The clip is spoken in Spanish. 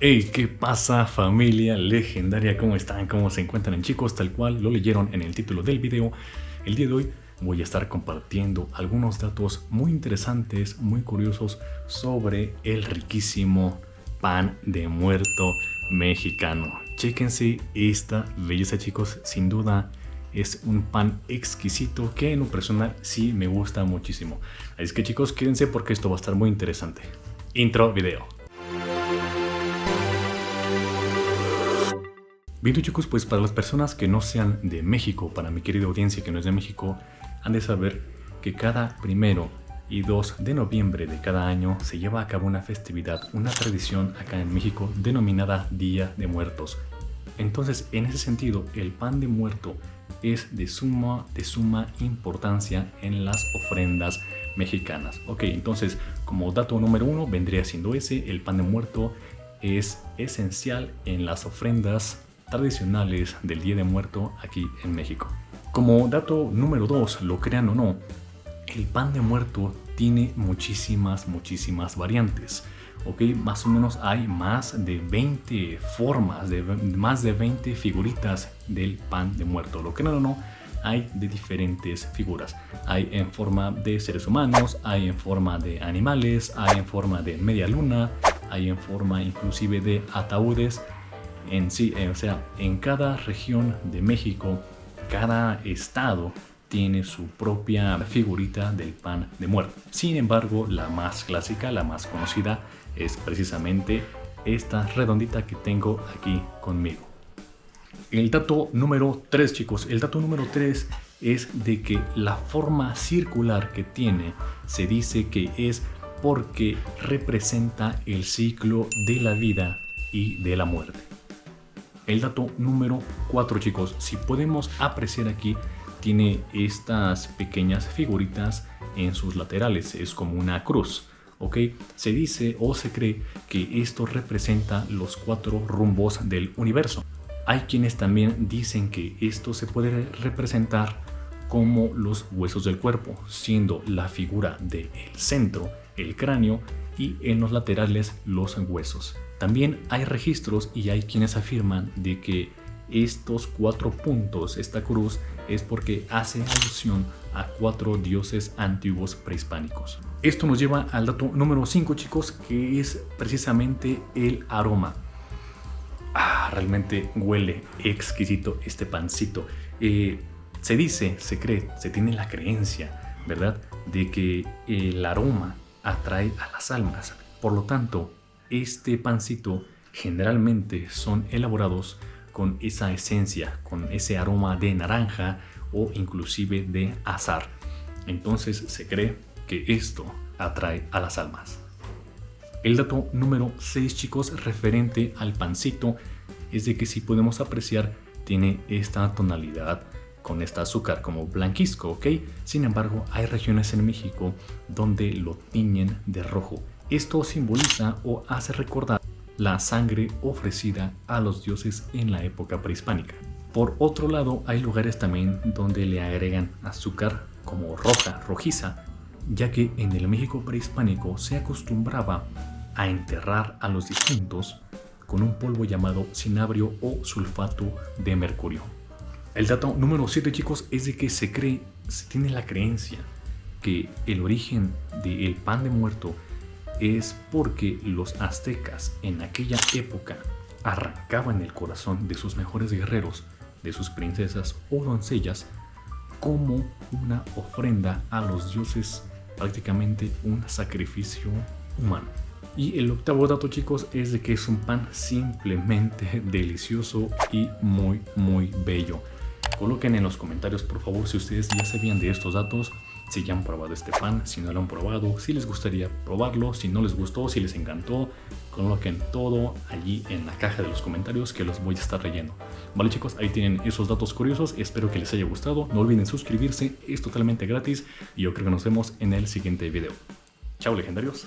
Hey, ¿qué pasa, familia legendaria? ¿Cómo están? ¿Cómo se encuentran, chicos? Tal cual lo leyeron en el título del video, el día de hoy voy a estar compartiendo algunos datos muy interesantes, muy curiosos sobre el riquísimo pan de muerto mexicano. Chéquense esta belleza, chicos. Sin duda es un pan exquisito que en lo personal sí me gusta muchísimo. Así es que, chicos, quédense porque esto va a estar muy interesante. Intro video. Bien, chicos, pues para las personas que no sean de México, para mi querida audiencia que no es de México, han de saber que cada 1 y 2 de noviembre de cada año se lleva a cabo una festividad, una tradición acá en México denominada Día de Muertos. Entonces, en ese sentido, el pan de muerto es de suma importancia en las ofrendas mexicanas. Ok, entonces, como dato número 1 vendría siendo ese: el pan de muerto es esencial en las ofrendas tradicionales del Día de Muerto aquí en México. Como dato número 2, lo crean o no, el pan de muerto tiene muchísimas variantes. Ok, más o menos hay más de 20 formas, más de 20 figuritas del pan de muerto. Lo crean o no, hay de diferentes figuras. Hay en forma de seres humanos, hay en forma de animales, hay en forma de media luna, hay en forma inclusive de ataúdes. O sea, en cada región de México, cada estado tiene su propia figurita del pan de muerto. Sin embargo, la más clásica, la más conocida, es precisamente esta redondita que tengo aquí conmigo. El dato número 3, chicos, el dato número 3 es de que la forma circular que tiene se dice que es porque representa el ciclo de la vida y de la muerte. El dato número 4, chicos, si podemos apreciar aquí, tiene estas pequeñas figuritas en sus laterales, es como una cruz, ¿ok? Se dice o se cree que esto representa los 4 rumbos del universo. Hay quienes también dicen que esto se puede representar como los huesos del cuerpo, siendo la figura del centro el cráneo y en los laterales los huesos. También hay registros y hay quienes afirman de que estos 4 puntos, esta cruz, es porque hace alusión a 4 dioses antiguos prehispánicos. Esto nos lleva al dato número 5, chicos, que es precisamente el aroma. Realmente huele exquisito este pancito. Se dice, se cree, se tiene la creencia, ¿verdad?, de que el aroma atrae a las almas. Por lo tanto, este pancito generalmente son elaborados con esa esencia, con ese aroma de naranja o inclusive de azahar. Entonces se cree que esto atrae a las almas. El dato número 6, chicos, referente al pancito, es de que, si podemos apreciar, tiene esta tonalidad con este azúcar como blanquizco, ¿ok? Sin embargo, hay regiones en México donde lo tiñen de rojo. Esto simboliza o hace recordar la sangre ofrecida a los dioses en la época prehispánica. Por otro lado, hay lugares también donde le agregan azúcar como rojiza, ya que en el México prehispánico se acostumbraba a enterrar a los difuntos con un polvo llamado cinabrio o sulfato de mercurio. El dato número 7, chicos, es de que se tiene la creencia que el origen del pan de muerto es porque los aztecas en aquella época arrancaban el corazón de sus mejores guerreros, de sus princesas o doncellas, como una ofrenda a los dioses, prácticamente un sacrificio humano. Y el 8º dato, chicos, es de que es un pan simplemente delicioso y muy bello. Coloquen en los comentarios, por favor, si ustedes ya sabían de estos datos, si ya han probado este pan, si no lo han probado, si les gustaría probarlo, si no les gustó, si les encantó. Coloquen todo allí en la caja de los comentarios que los voy a estar leyendo. Vale, chicos, ahí tienen esos datos curiosos. Espero que les haya gustado. No olviden suscribirse, es totalmente gratis y yo creo que nos vemos en el siguiente video. Chao, legendarios.